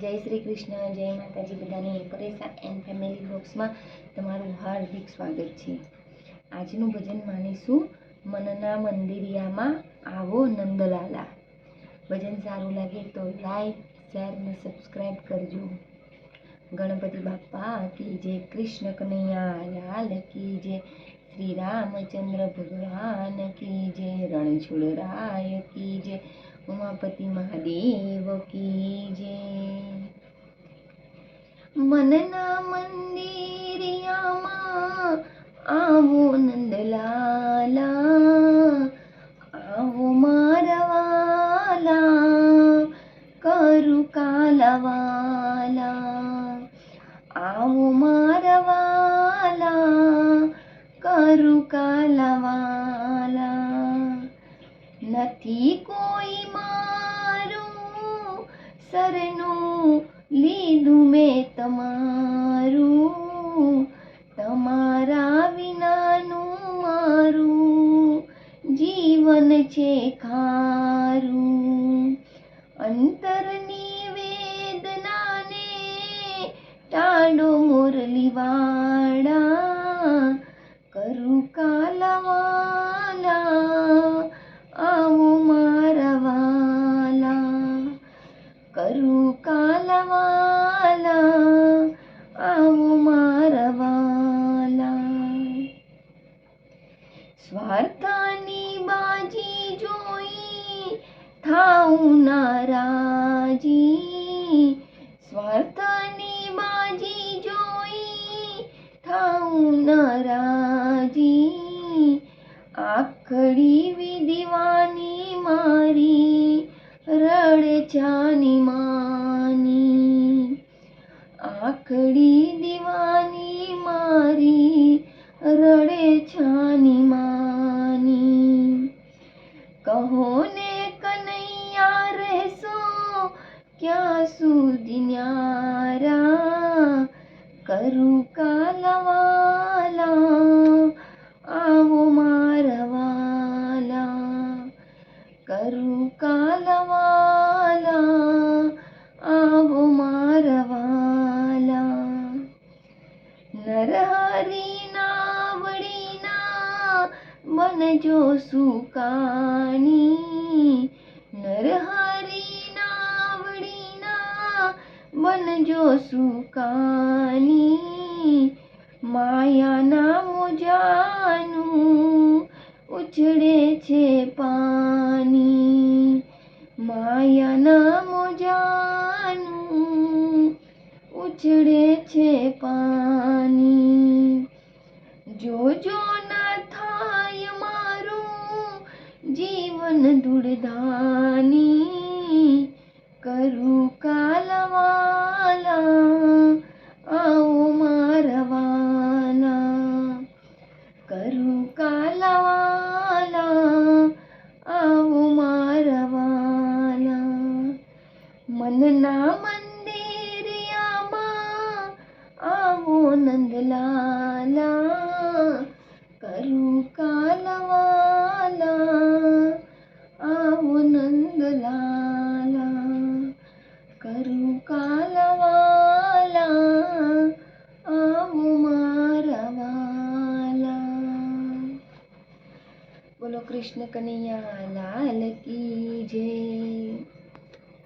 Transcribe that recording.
જય શ્રી કૃષ્ણ, જય માતાજી બધાને. પરેશા એન્ડ ફેમિલી બ્લોગ્સમાં તમારું હાર્દિક સ્વાગત છે. આજનું ભજન માનીશું મનના મંદિરિયામાં આવો નંદલાલા. ભજન સારું લાગે તો લાઈક, શેર અને સબસ્ક્રાઈબ કરજો. ગણપતિ બાપ્પા કી જય, કૃષ્ણ કનૈયા લાલ કી જય, શ્રી રામચંદ્ર ભગવાન કી જય, રણછોડરાય કી જય, ઉમાપતિ મહાદેવ કી જય. મનના મંદિરિયામાં આવો નંદલાલા, આવો મારવાલા, કરું કાલાવાલા, આવો મારવાલા, કરું કાલાવાલા. નથી કોઈ મારું સરનું લીધું મેં તમારું, તમારા વિનાનું મારું જીવન છે ખારું. અંતરની વેદનાને ટાળો મુરલીવાળા, કરું કાલાવાલા, આવો મારવાલા, કરું કાલાવાલા, આવો મારવાલા. સ્વાર્થની બાજી જોઈ થાઉં નારાજી, સ્વાર્થની બાજી જોઈ થાઉં નારાજી. આખડી વિદીવાની મારી રડે છાની માની, આખડી દીવાની મારી રડે છાની માની. કહો ને કનૈયા રહેશો ક્યાં સુધી ન્યારા, કરું કાલાવાલા, આવો મારવાલા, કરું કાલાવાલા, આવો મારવાલા. નરહરી નાવડીના બનજો સુકાણી, નરહરી નાવડીના બનજો સુકાણી. માયાના મોજાનું ઉછળે છે પાણી, માયાના મોજાનું ઉછળે છે પાણી. જોજો ના થાય મારું જીવન ધૂળધાની, કરું કાલાવાલા, આવો મારવાલા, કરું કાલાવાલા, આવો મારવાલા. મનના મંદિરિયામાં આવો નંદલાલા, કરું કાલાવાલા, આવો નંદલાલા, કરું કાલાવાલા, આવો મારવાલા. બોલો કૃષ્ણ કનૈયા લાલ કી જય.